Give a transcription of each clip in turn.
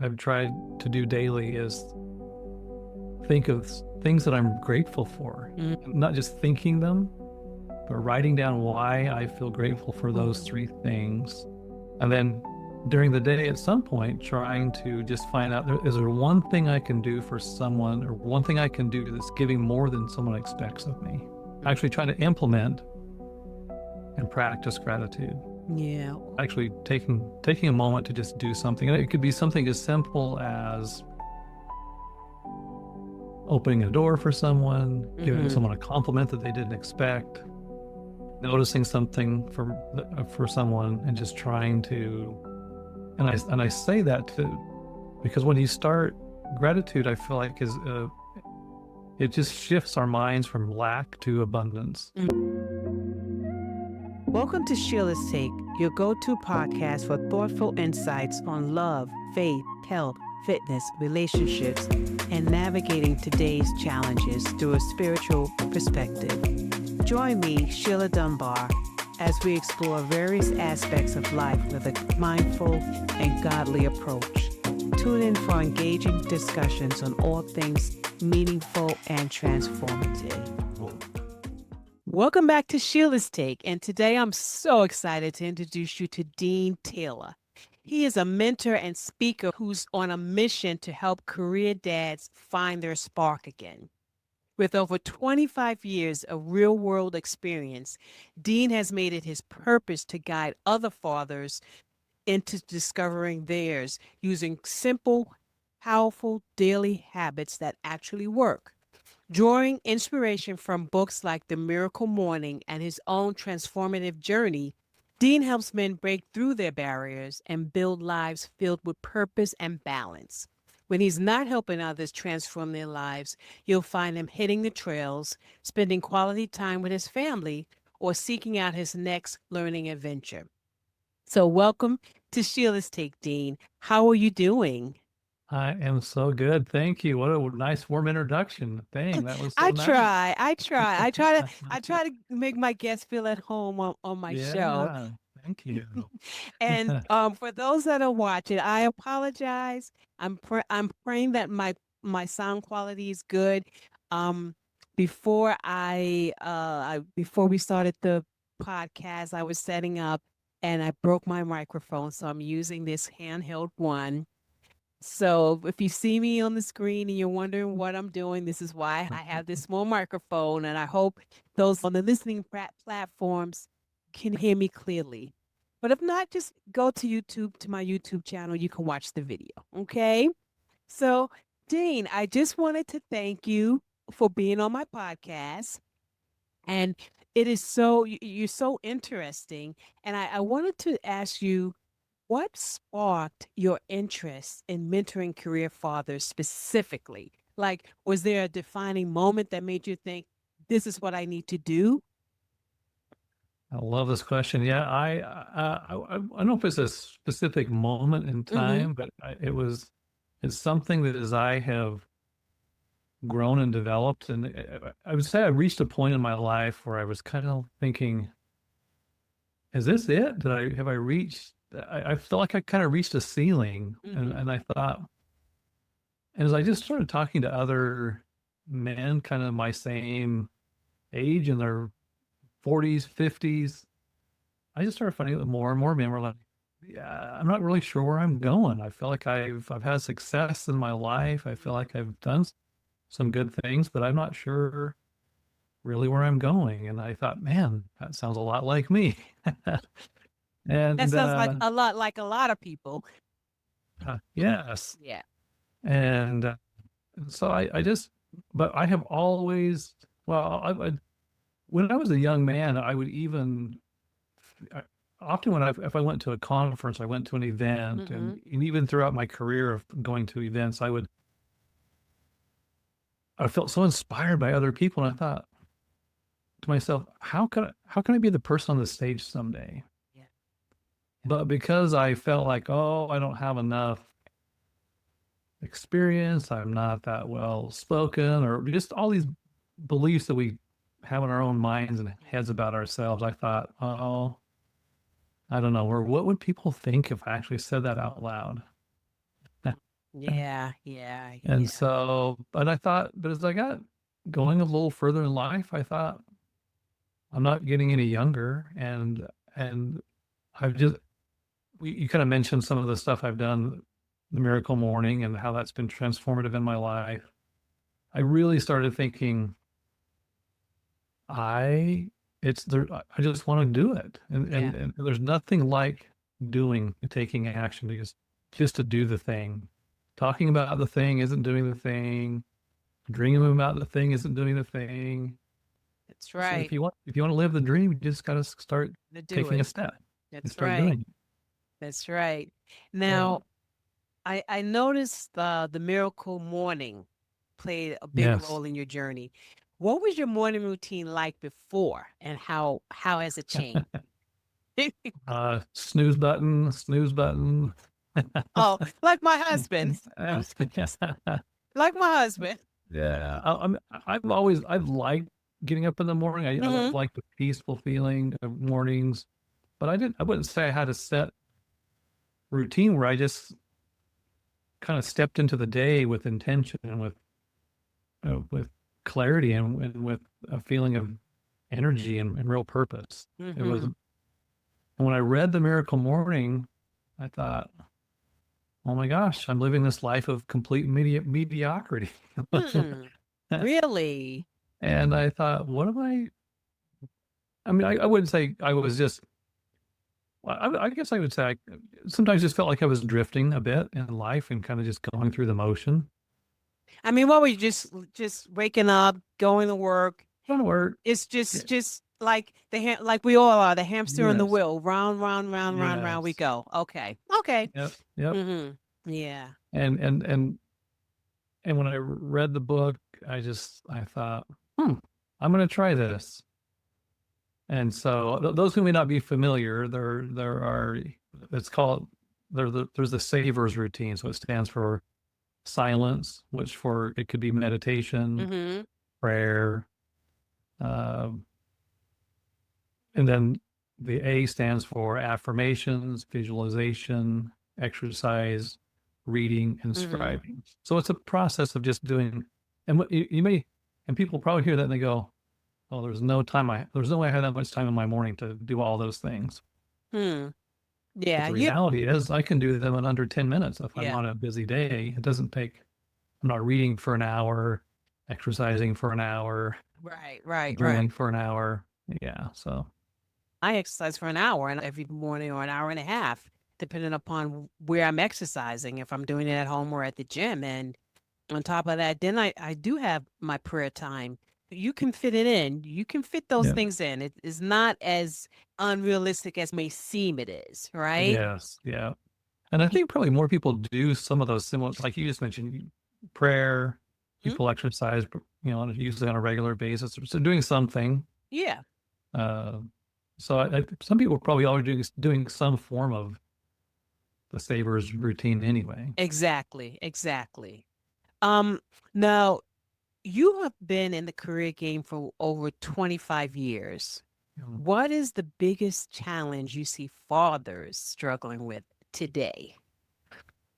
I've tried to do daily is think of things that I'm grateful for, not just thinking them, but writing down why I feel grateful for those three things. And then during the day, at some point, trying to just find out, is there one thing I can do for someone or one thing I can do that's giving more than someone expects of me? Actually trying to implement and practice gratitude. Yeah. Actually taking a moment to just do something. And it could be something as simple as opening a door for someone, giving someone a compliment that they didn't expect, noticing something for someone, and just trying to. And I say that because when you start gratitude, I feel like it just shifts our minds from lack to abundance. Welcome to Sheila's Take, your go-to podcast for thoughtful insights on love, faith, health, fitness, relationships, and navigating today's challenges through a spiritual perspective. Join me, Sheila Dunbar, as we explore various aspects of life with a mindful and godly approach. Tune in for engaging discussions on all things meaningful and transformative. Welcome back to Sheila's Take, and today I'm so excited to introduce you to Dean Taylor. He is a mentor and speaker who's on a mission to help career dads find their spark again. With over 25 years of real-world experience, Dean has made it his purpose to guide other fathers into discovering theirs using simple, powerful daily habits that actually work. Drawing inspiration from books like The Miracle Morning and his own transformative journey, Dean helps men break through their barriers and build lives filled with purpose and balance. When he's not helping others transform their lives, you'll find him hitting the trails, spending quality time with his family, or seeking out his next learning adventure. So welcome to Sheila's Take, Dean. How are you doing? I am so good. Thank you. What a nice warm introduction. Dang, that was so I nice. try. I try. I try to make my guests feel at home on my show. Yeah, thank you. And for those that are watching, I apologize. I'm praying that my sound quality is good. Um, before we started the podcast, I was setting up and I broke my microphone, so I'm using this handheld one. So if you see me on the screen and you're wondering what I'm doing, this is why I have this small microphone, and I hope those on the listening platforms can hear me clearly. But if not, just go to YouTube, to my YouTube channel. You can watch the video. Okay. So, Dean, I just wanted to thank you for being on my podcast. And it is you're so interesting. And I wanted to ask you, what sparked your interest in mentoring career fathers specifically? Like, was there a defining moment that made you think, this is what I need to do? I love this question. Yeah, I don't know if it's a specific moment in Mm-hmm. time, but it's something that as I have grown and developed, and I would say I reached a point in my life where I was kind of thinking, is this it? Have I reached? I felt like I kind of reached a ceiling, Mm-hmm. and I thought, and as I just started talking to other men, kind of my same age in their 40s, 50s, I just started finding that more and more men were like, yeah, I'm not really sure where I'm going. I feel like I've had success in my life. I feel like I've done some good things, but I'm not sure really where I'm going. And I thought, man, that sounds a lot like me. That And sounds like a lot of people. yes. Yeah. And so I just, but I have always, well, when I was a young man, I would even, I, often if I went to a conference, I went to an event, Mm-hmm. and even throughout my career of going to events, I felt so inspired by other people. And I thought to myself, how can I be the person on the stage someday? Yeah. But because I felt like, oh, I don't have enough experience, I'm not that well spoken, or just all these beliefs that we have in our own minds and heads about ourselves, I thought, oh, I don't know, or what would people think if I actually said that out loud? Yeah, yeah, And yeah. so, but I thought, but as I got going a little further in life, I thought I'm not getting any younger, and I've just you kind of mentioned some of the stuff I've done, the miracle morning, and how that's been transformative in my life. I really started thinking, I it's there. I just want to do it, Yeah. and there's nothing like doing, taking action, because just to do the thing. Talking about the thing isn't doing the thing. Dreaming about the thing isn't doing the thing. That's So right. if you want to live the dream, you just got to start To do taking a it. step and That's start right. doing it. That's right. So Now, I noticed the miracle morning played a big yes, role in your journey. What was your morning routine like before, and how has it changed? snooze button. Oh, like my husband. Like my husband. Yeah, I've liked getting up in the morning. I've Hmm. liked the peaceful feeling of mornings, but I wouldn't say I had a set routine where I just kind of stepped into the day with intention and with clarity and with a feeling of energy and real purpose. It was, Hmm. and when I read The Miracle Morning, I thought, oh my gosh, I'm living this life of complete mediocrity. Hmm. Really? And I thought, what am I mean, I wouldn't say I was just, well, I guess I would say I sometimes just felt like I was drifting a bit in life and kind of just going through the motion. I mean, what were you just waking up, going to work? Going to work. It's Yeah. just like like we all are, the hamster in the Yes. wheel. Round, round, round, round, round we Yes. go. Okay. Okay. Yep. Yep. Mm-hmm. Yeah. And and when I read the book, I thought, I'm going to try this. And so those who may not be familiar, there are it's called there's the savers routine. So it stands for silence, which for it could be meditation, Mm-hmm. prayer, um, and then the A stands for affirmations, visualization, exercise, reading, and Mm-hmm. scribing. So it's a process of just doing, and what you may, and people probably hear that and they go, "Oh, there's no way I had that much time in my morning to do all those things." Hmm. But Yeah. the You. reality is, I can do them in under 10 minutes if I'm Yeah. on a busy day. It doesn't take. I'm not reading for an hour, exercising for an hour, Right. Right. Right. journaling for an hour. Yeah. So I exercise for an hour and every morning or an hour and a half, depending upon where I'm exercising, if I'm doing it at home or at the gym. And on top of that, then I do have my prayer time. You can fit it in. You can fit those yeah. things in. It is not as unrealistic as may seem it is, right? Yes. Yeah. And I think probably more people do some of those similar, like you just mentioned, prayer, Mhm. people exercise, usually on a regular basis. So doing something. Yeah, Uh, so some people probably already doing some form of the savers routine anyway. exactly, exactly. Um, Now you have been in the career game for over 25 years. Yeah. What is the biggest challenge you see fathers struggling with today?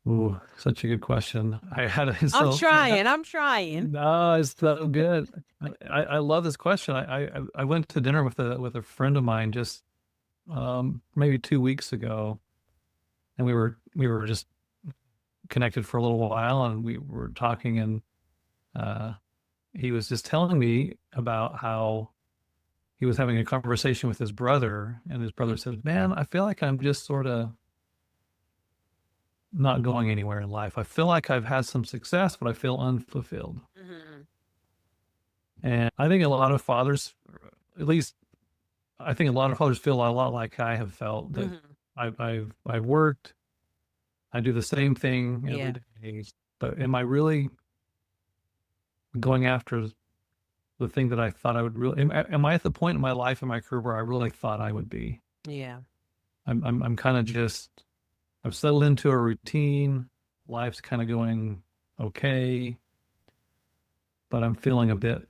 Ooh, such a good question. I had a, I'm so trying. I'm trying. no, it's so good. I love this question. I went to dinner with a friend of mine just maybe 2 weeks ago, and we were just connected for a little while, and we were talking, and uh, he was just telling me about how he was having a conversation with his brother, and his brother said, "Man, I feel like I'm just sort of not going anywhere in life. I feel like I've had some success, but I feel unfulfilled." Hmm. And I think a lot of fathers, at least I think a lot of fathers feel a lot like I have felt that Hmm. I've worked, I do the same thing every Yeah. day, but am I really going after the thing that I thought I would really? Am I at the point in my life in my career where I really thought I would be? Yeah. I'm kind of just I've settled into a routine. Life's kind of going okay, but I'm feeling a bit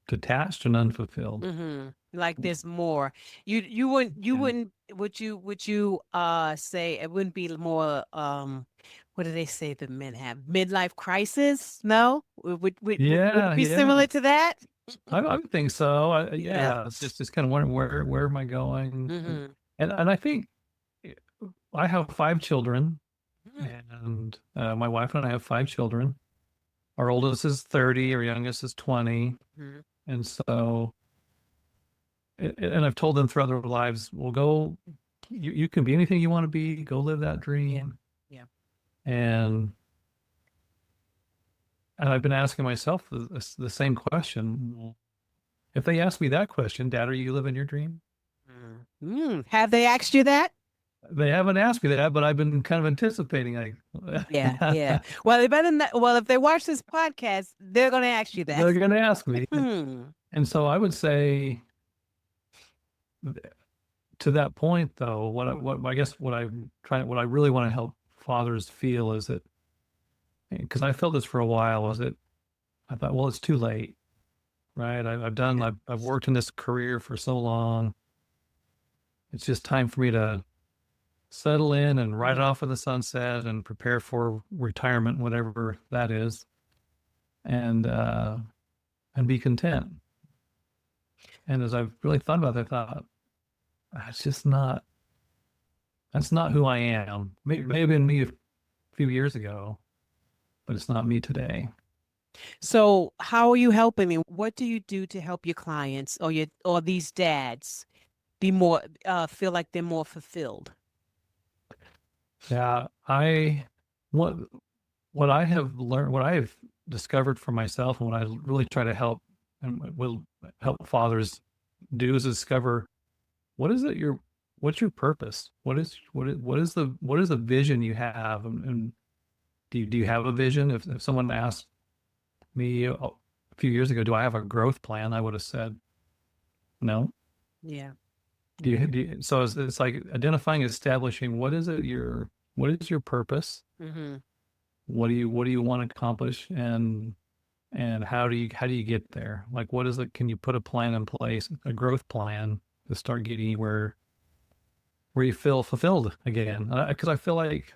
detached and unfulfilled. Hmm. Like there's more. You wouldn't Yeah. would you say it wouldn't be more what do they say that men have? Midlife crisis? No? Would it Yeah, be yeah. similar to that? I would think so. Yeah. Yeah, it's just kind of wondering where am I going? Mm-hmm. And I think I have 5 children, Mm-hmm. and my wife and I have 5 children. Our oldest is 30, our youngest is 20, and so and I've told them throughout their lives, well, go, you can be anything you want to be, go live that Yeah. dream. Yeah. And I've been asking myself the same question. Well, if they ask me that question, Dad, are you living your dream? Have they asked you that? They haven't asked me that, but I've been kind of anticipating. Yeah, yeah. Well, they better not, well, if they watch this podcast, they're going to ask you that. They're going to ask me. Hmm. And so I would say to that point, though, what I guess what I really want to help fathers feel is that, because I felt this for a while, was that I thought, well, it's too late, right? Yeah. I've worked in this career for so long. It's just time for me to settle in and ride it off in the sunset and prepare for retirement, whatever that is, and uh, and be content. And as I've really thought about that, I thought, that's just not that's not who I am. May have been me a few years ago, but it's not me today. So, how are you helping me? What do you do to help your clients or these dads be more feel like they're more fulfilled? Yeah, what what I have learned, what I have discovered for myself, and what I really try to help and will help fathers do is discover what is it your what's your purpose? What is the vision you have? And do you have a vision? If someone asked me a few years ago, do I have a growth plan? I would have said no. Yeah. So it's like identifying, establishing what is your purpose? Mm-hmm. What do you want to accomplish? And how do you get there? Like, what is it? Can you put a plan in place, a growth plan to start getting you where you feel fulfilled again? Because I feel like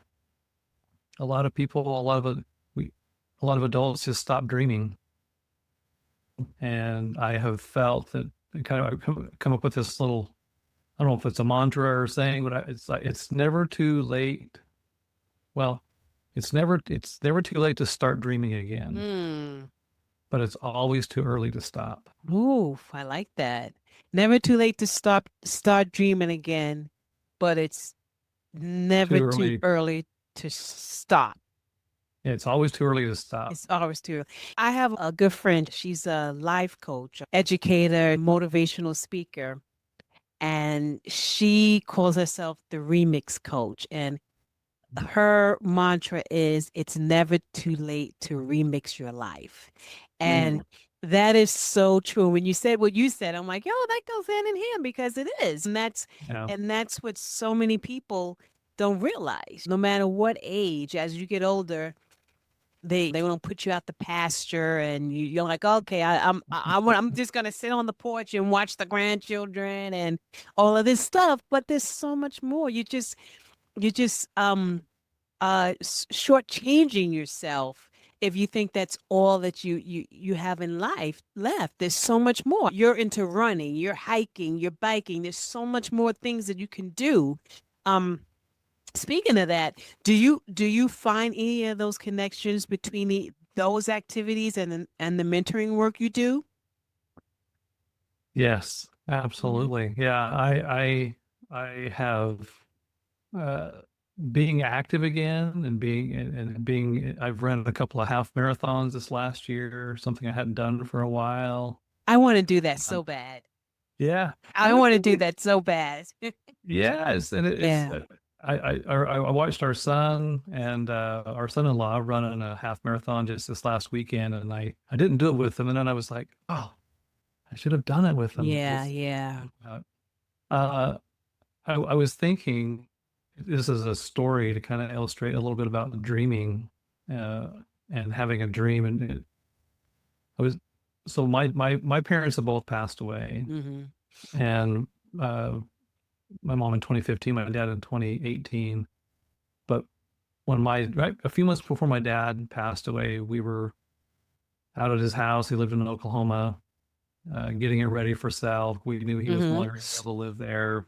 a lot of people, a lot of adults just stop dreaming. And I have felt that I've come up with this little, I don't know if it's a mantra or saying, but it's like, it's never too late. Well, it's never too late to start dreaming again, Mm. but it's always too early to stop. Oof, I like that. Never too late to start dreaming again, but it's never Too too early. early to stop. Yeah, it's always too early to stop. It's always too early. I have a good friend. She's a life coach, educator, motivational speaker, and she calls herself the remix coach. And her mantra is it's never too late to remix your life. And that is so true. When you said what you said, I'm like, yo, that goes hand in hand because it is. Yeah. And that's what so many people don't realize. No matter what age, as you get older, they want to put you out the pasture and you're like, okay, I'm just gonna sit on the porch and watch the grandchildren and all of this stuff. But there's so much more. You just shortchanging yourself if you think that's all that you have in life left. There's so much more. You're into running, you're hiking, you're biking. There's so much more things that you can do. Um, Speaking of that, do you find any of those connections between those activities and the mentoring work you do? Yes, Hmm. absolutely. Yeah, I have uh, being active again and being. I've run a couple of half marathons this last year, something I hadn't done for a while. I want to do that Uh, so bad. yeah, I and it's want to do really that so bad. yes, and it's. Yeah. I watched our son-in-law running a half marathon just this last weekend, and I didn't do it with him, and then I was like, oh, I should have done it with him. Yeah, yeah. Uh, uh, I was thinking this is a story to kind of illustrate a little bit about dreaming uh, and having a dream. And I was so my parents have both passed away, Hmm. and uh, my mom in 2015, my dad in 2018. But right, a few months before my dad passed away, we were out at his house. He lived in Oklahoma, getting it ready for sale. We knew he was no Mm-hmm. longer able to live there.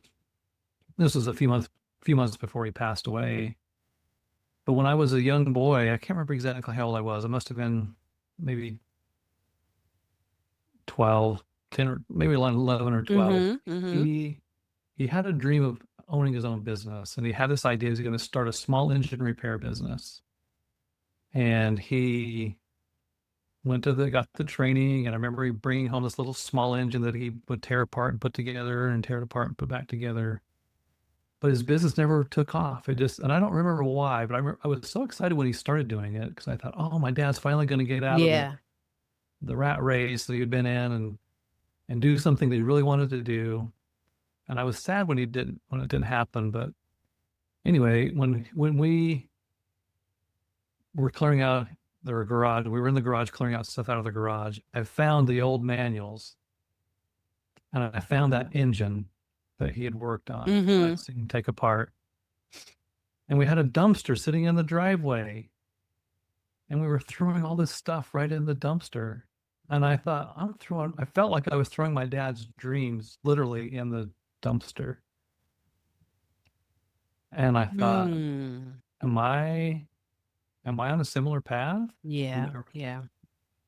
This was a few months before he passed away. But when I was a young boy, I can't remember exactly how old I was. I must have been maybe 12, 10, or maybe 11 or 12. Mm-hmm. Mm-hmm. He had a dream of owning his own business, and he had this idea he was going to start a small engine repair business. And he got the training, and I remember he bringing home this little small engine that he would tear apart and put together, and tear it apart and put back together. But his business never took off. And I don't remember why, but I was so excited when he started doing it because I thought, oh, my dad's finally going to get out of Yeah. the rat race that he had been in, and do something that he really wanted to do. And I was sad when it didn't happen. But anyway, when we were clearing out their garage, we were in the garage clearing out stuff out of the garage. I found the old manuals, and I found that engine that he had worked on. Mm-hmm. I'd seen him take apart. And we had a dumpster sitting in the driveway, and we were throwing all this stuff right in the dumpster. And I thought, I felt like I was throwing my dad's dreams literally in the dumpster. And I thought, Mm. am I on a similar path? Yeah. Yeah.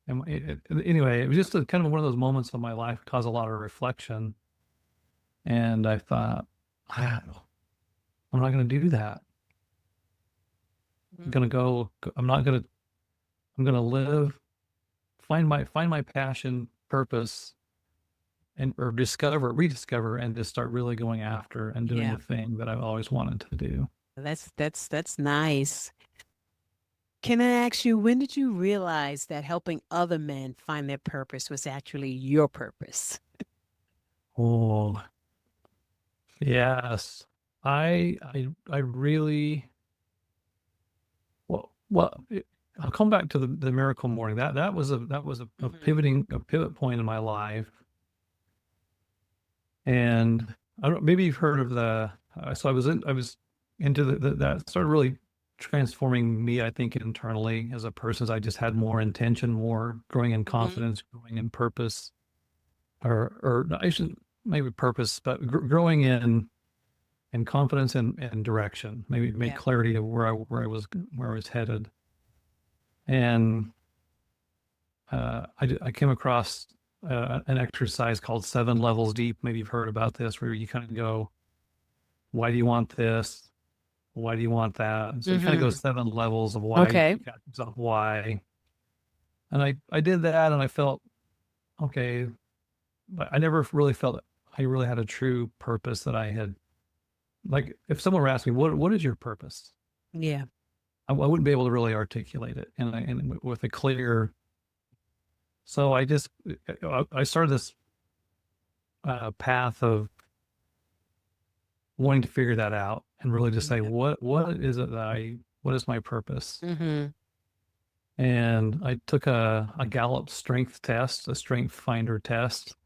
Anyway, it was just kind of one of those moments of my life that caused a lot of reflection. And I thought, "Ah, I'm not going to do that. I'm going to go, I'm not going to, I'm going to live, find my passion, purpose, and or rediscover, and just start really going after and doing Yeah. the thing that I've always wanted to do." That's nice. Can I ask you, when did you realize that helping other men find their purpose was actually your purpose? Oh, yes. I really, I'll come back to the miracle morning. That was a pivot point in my life. And I don't, maybe you've heard of so I was into that started really transforming me, I think, internally as a person, as I just had more intention, more growing in Mm-hmm. confidence, growing in purpose, or I shouldn't, maybe purpose, but growing in confidence and direction, maybe make Yeah. clarity of where I was headed. And I came across an exercise called 7 levels deep. Maybe you've heard about this, where you kind of go, why do you want this? Why do you want that? And so you kind of go Mm-hmm. 7 levels of why, Okay. you got yourself why. And I did that, and I felt okay, but I never really felt I really had a true purpose that I had. Like, if someone were asking me, what is your purpose? Yeah. I wouldn't be able to really articulate it, and with a clear. So I started this path of wanting to figure that out, and really just say, Yeah. what is it what is my purpose? Mm-hmm. And I took a Gallup strength test, a strength finder test,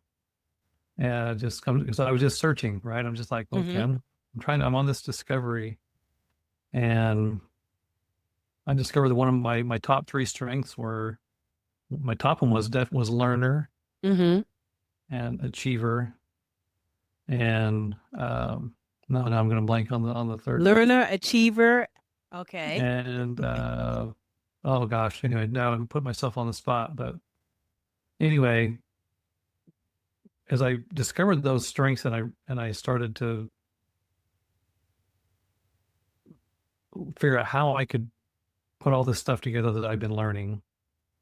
and just come. So I was just searching, right? I'm just like, okay, Mm-hmm. I'm on this discovery, and I discovered that one of my top three strengths were, my top one was learner Mm-hmm. and achiever, and no, I'm going to blank on the third. Learner, achiever. Okay. And oh gosh, anyway, now I'm putting myself on the spot, but anyway, as I discovered those strengths, and I started to figure out how I could put all this stuff together that I've been learning,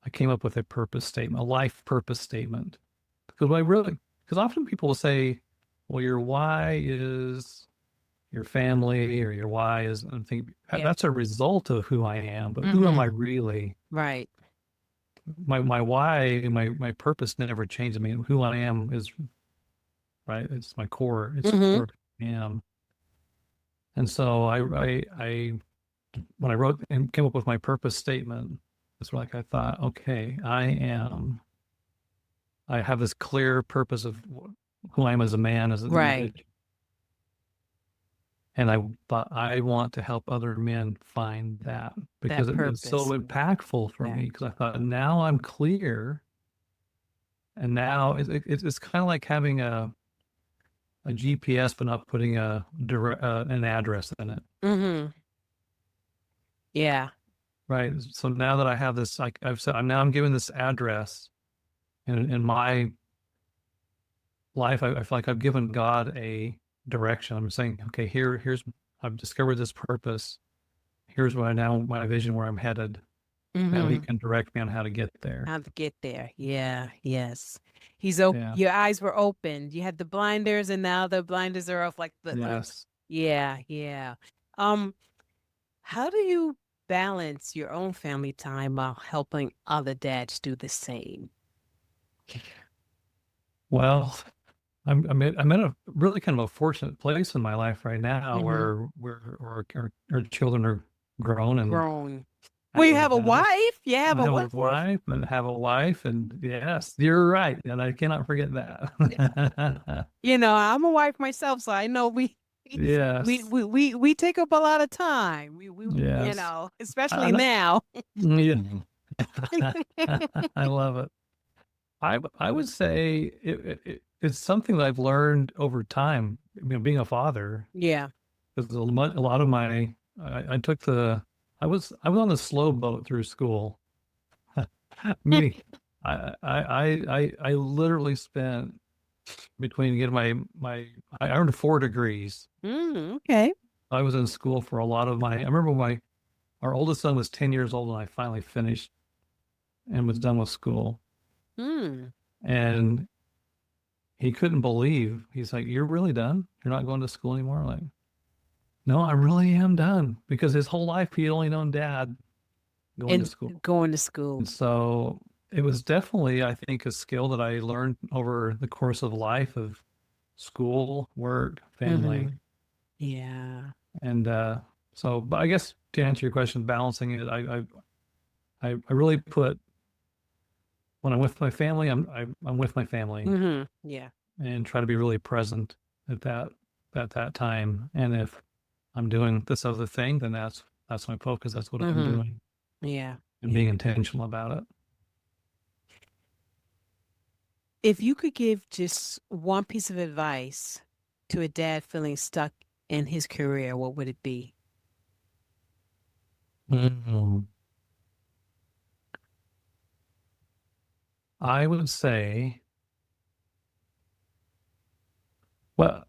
I came up with a purpose statement, a life purpose statement. Because often people will say, well, your why is your family, or your why is, I'm thinking, Yeah. that's a result of who I am, but who am I Mm-hmm. really? Right. My why, my purpose never changed. I mean, who I am is, right. It's my core. It's Mm-hmm. who I am. And so when I wrote and came up with my purpose statement, it's like I thought, okay, I have this clear purpose of who I am as a man, as an Right. individual. And I thought I want to help other men find that because That it was so purpose. impactful for Yeah. me. Because I thought now I'm clear, and now it's kind of like having a GPS but not putting an address in it. Mm-hmm. Yeah. Right. So now that I have this, like I've said, I'm given this address in my life. I feel like I've given God a direction. I'm saying, okay, I've discovered this purpose. Here's what I now my vision where I'm headed. Now He Mm-hmm. can direct me on how to get there. How to get there. Yeah. Yes. Yeah. Your eyes were open. You had the blinders and now the blinders are off like the Yes. yeah, yeah. Um, how do you balance your own family time while helping other dads do the same? Well, I'm in a really kind of a fortunate place in my life right now Mm-hmm. where our children are grown and Grown. Well, you having have a had wife. You have I a have a wife. wife and have a wife, and yes, you're right, and I cannot forget that. You know, I'm a wife myself, so I know Yes, we take up a lot of time. You yes, know, especially and now. yeah, I love it. I would say it's something that I've learned over time. Being a father, Yeah. because a lot of my I took the I was on the slow boat through school. Meaning, I literally spent between getting I earned 4 degrees. Okay. I was in school for a lot of my I remember our oldest son was 10 years old when I finally finished and was done with school. Mm. And he couldn't believe. He's like, "You're really done? You're not going to school anymore?" I'm like, "No, I really am done." Because his whole life he had only known dad going to And school. going to school. And so it was definitely, I think, a skill that I learned over the course of life of school, work, Mm-hmm. family. Yeah. And so, but I guess to answer your question, balancing it, I really put when I'm with my family, I'm with my family Mm-hmm. Yeah. and try to be really present at that time. And if I'm doing this other thing, then that's my focus. That's what I'm Mm-hmm. doing Yeah. and Yeah. being intentional about it. If you could give just one piece of advice to a dad feeling stuck in his career, what would it be? Mhm. I would say, well,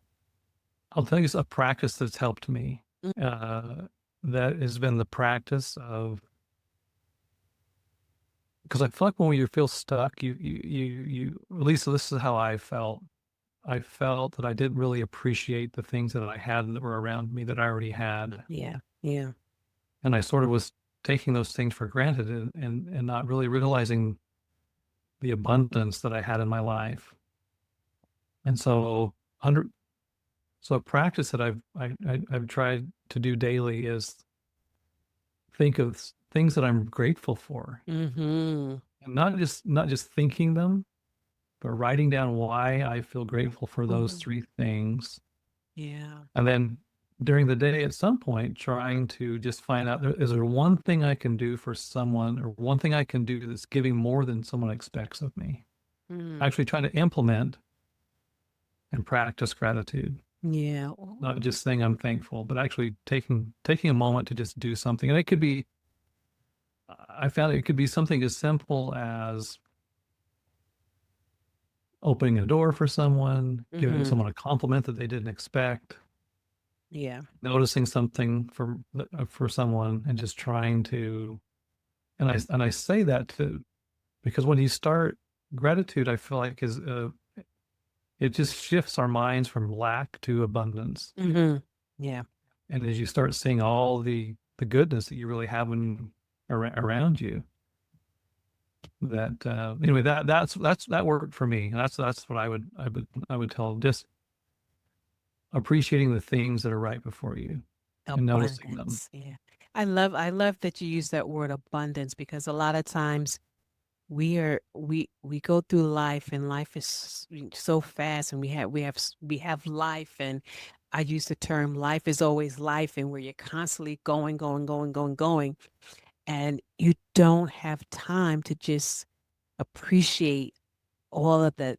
I'll tell you a practice that's helped me. Uh, that has been the practice of because I feel like when you feel stuck, at least this is how I felt. I felt that I didn't really appreciate the things that I had that were around me that I already had. Yeah. Yeah. And I sort of was taking those things for granted and not really realizing the abundance that I had in my life. And so under so a practice that I've tried to do daily is think of things that I'm grateful for. Mm-hmm. And not just thinking them, but writing down why I feel grateful for those Mm-hmm. 3 things. Yeah. And then during the day, at some point, trying to just find out is there one thing I can do for someone or one thing I can do that's giving more than someone expects of me? Mm. Actually, trying to implement and practice gratitude, Yeah. not just saying I'm thankful, but actually taking a moment to just do something. And it could be, I found it could be something as simple as opening a door for someone, giving Mm-hmm. someone a compliment that they didn't expect, Yeah. noticing something for someone, and just trying to. And I say that to because when you start gratitude, I feel like is it just shifts our minds from lack to abundance. Mm-hmm. Yeah. And as you start seeing all the goodness that you really have around you, that anyway, that worked for me. And that's what I would tell just appreciating the things that are right before you and noticing them. Abundance. Yeah. I love that you use that word abundance because a lot of times we go through life and life is so fast and we have life and I use the term life is always life, and where you're constantly going, going, going, going, going, and you don't have time to just appreciate all that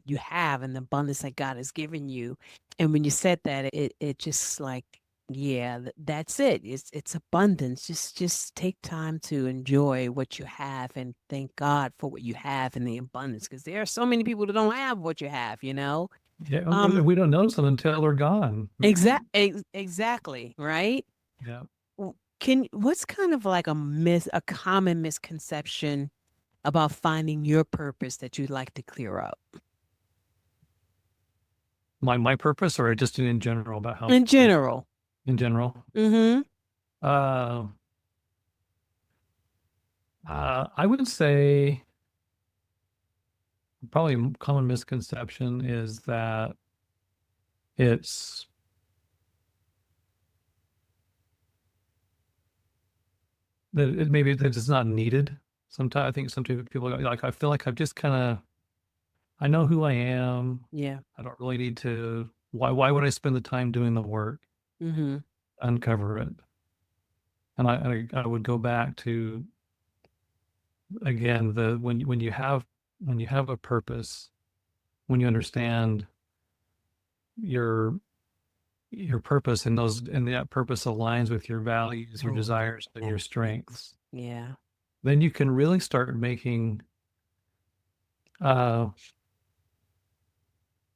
you have and the abundance that God has given you. And when you said that, it just like, yeah, that's it. It's abundance. Just take time to enjoy what you have and thank God for what you have in the abundance, because there are so many people that don't have what you have, you know. Yeah, Um, we don't notice them until they're gone. exactly, right? Yeah. Can what's kind of like a common misconception about finding your purpose that you'd like to clear up? My purpose, or just in general about how In general. in general. Mm-hmm. Uh, I would say probably a common misconception is that it's that it maybe that it's not needed. Sometimes I think sometimes people like I feel like I've just kind of I know who I am. Yeah. I don't really need to. Why would I spend the time doing the work, Mm-hmm. uncover it? And I would go back to again the when you have a purpose, when you understand your your purpose and those and that purpose aligns with your values, your Oh, desires, and yeah. your strengths, Yeah. then you can really start making uh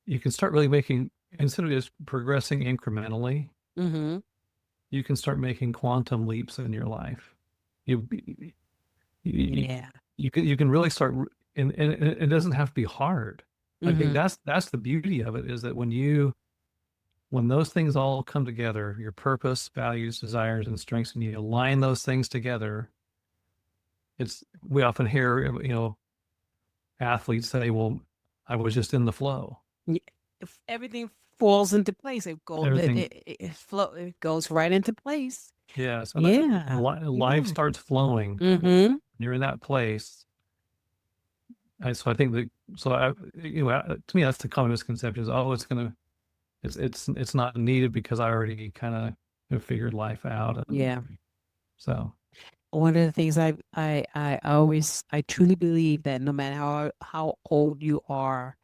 you can start really making instead of just progressing incrementally, Mm-hmm. you can start making quantum leaps in your life. You you, Yeah. you can really start and it doesn't have to be hard. I think Mm-hmm. that's the beauty of it is that when those things all come together, your purpose, values, desires, and strengths, and you align those things together, it's we often hear, athletes say, well, I was just in the flow. Yeah. If everything falls into place, Everything, it goes right into place. yeah. So that Yeah. life Yeah. starts flowing. Mm-hmm. You're in that place. So I think that, so I, to me, that's the common misconception is, oh, it's not needed because I already kind of have figured life out. And Yeah. so, One of the things I truly believe that no matter how old you are,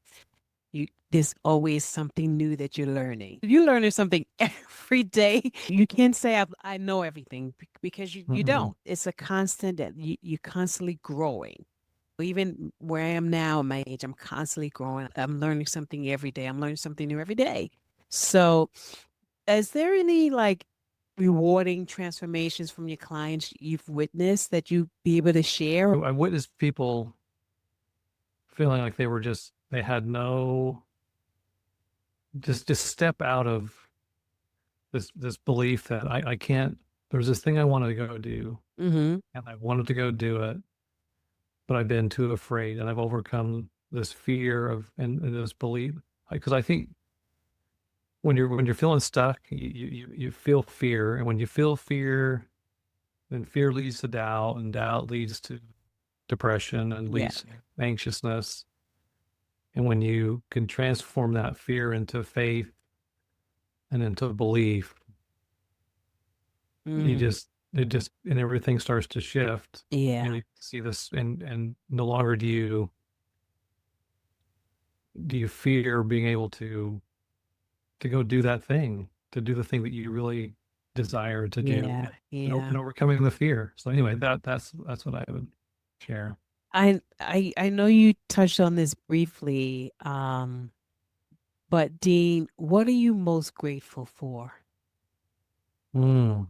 there's always something new that you're learning. You're learning something every day. You can't say I know everything because you mm-mm. don't. It's a constant that you're constantly growing. Even where I am now, at my age, I'm constantly growing. I'm learning something every day. I'm learning something new every day. So, is there any like rewarding transformations from your clients you've witnessed that you be able to share? I witnessed people feeling like they had no, just step out of this belief that I can't, there's this thing I wanted to go do Mm-hmm. and I wanted to go do it, but I've been too afraid and I've overcome this fear of and this belief. Because I think when you're feeling stuck, you feel fear, and when you feel fear, then fear leads to doubt, and doubt leads to depression, and Yeah. leads to anxiousness. And when you can transform that fear into faith and into belief, you Mm-hmm. just it just and everything starts to shift, and Yeah. you see this, and no longer do you fear being able to go do that thing, to do the thing that you really desire to do, Yeah. and Yeah. overcoming the fear. So anyway, that's what I would share. I know you touched on this briefly, but Dean, what are you most grateful for? Mm,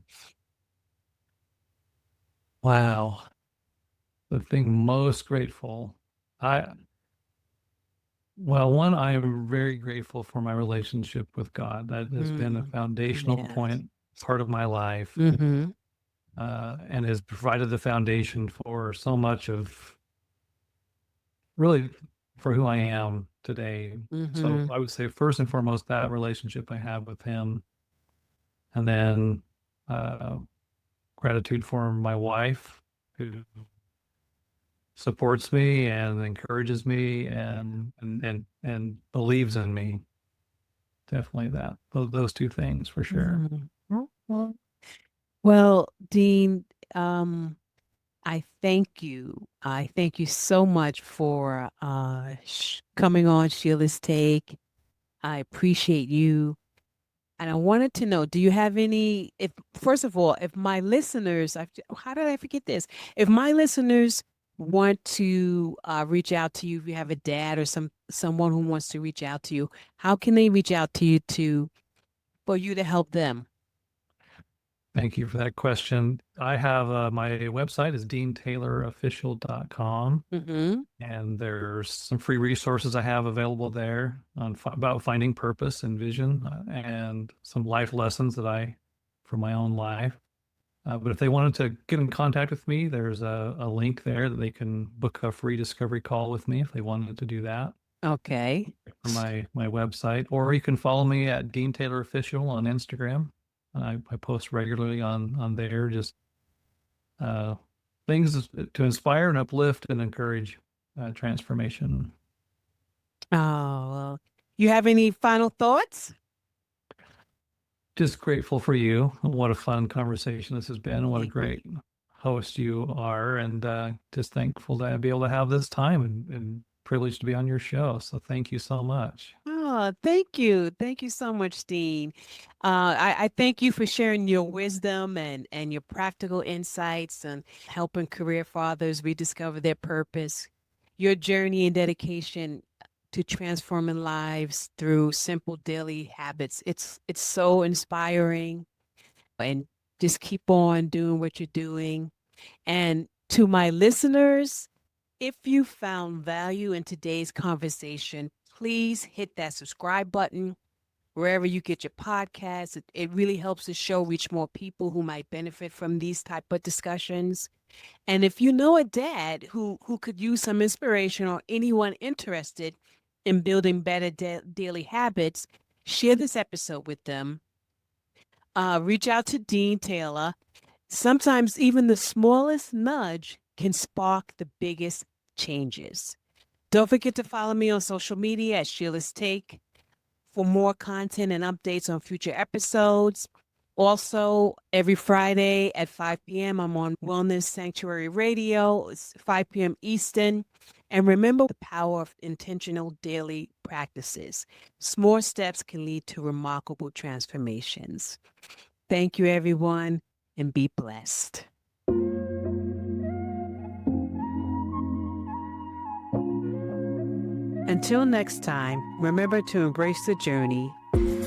wow. The thing most grateful. I Well, one, I am very grateful for my relationship with God. That has been a Mm, foundational yes. point, part of my life, Mm-hmm. and has provided the foundation for so much of really for who I am today. So Mm-hmm. I would say first and foremost that relationship I have with Him, and then uh, gratitude for my wife who supports me and encourages me Yeah. and believes in me. definitely that. Those two things for sure. Well, Dean, I thank you. I thank you so much for coming on Sheila's Take. I appreciate you. And I wanted to know, do you have any, if, first of all, if my listeners, how did I forget this? If my listeners want to reach out to you, if you have a dad or someone who wants to reach out to you, how can they reach out to you for you to help them? Thank you for that question. I have my website is deantaylorofficial.com, Mm-hmm. and there's some free resources I have available there on about finding purpose and vision, and some life lessons that I for my own life. But if they wanted to get in contact with me, there's a link there that they can book a free discovery call with me if they wanted to do that Okay. from my website, or you can follow me at Dean Taylor Official on Instagram. I post regularly on there, just uh, things to inspire and uplift and encourage transformation. Oh, well, you have any final thoughts? Just grateful for you. What a fun conversation this has been. What a Thank you. great host you are, and just thankful to be able to have this time and privileged to be on your show. So thank you so much. Oh, thank you. Thank you so much, Dean. I thank you for sharing your wisdom and your practical insights and helping career fathers rediscover their purpose. Your journey and dedication to transforming lives through simple daily habits. It's so inspiring, and just keep on doing what you're doing. And to my listeners, if you found value in today's conversation, please hit that subscribe button wherever you get your podcasts. It really helps the show reach more people who might benefit from these type of discussions. And if you know a dad who could use some inspiration, or anyone interested in building better daily habits, share this episode with them. Reach out to Dean Taylor. Sometimes even the smallest nudge can spark the biggest changes. Don't forget to follow me on social media at Sheila's Take for more content and updates on future episodes. Also, every Friday at 5 p.m., I'm on Wellness Sanctuary Radio. It's 5 p.m. Eastern. And remember the power of intentional daily practices. Small steps can lead to remarkable transformations. Thank you, everyone, and be blessed. Until next time, remember to embrace the journey,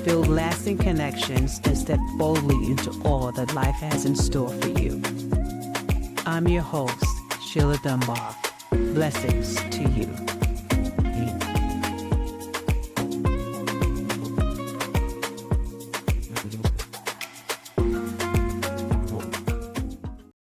build lasting connections, and step boldly into all that life has in store for you. I'm your host, Sheila Dunbar. Blessings to you.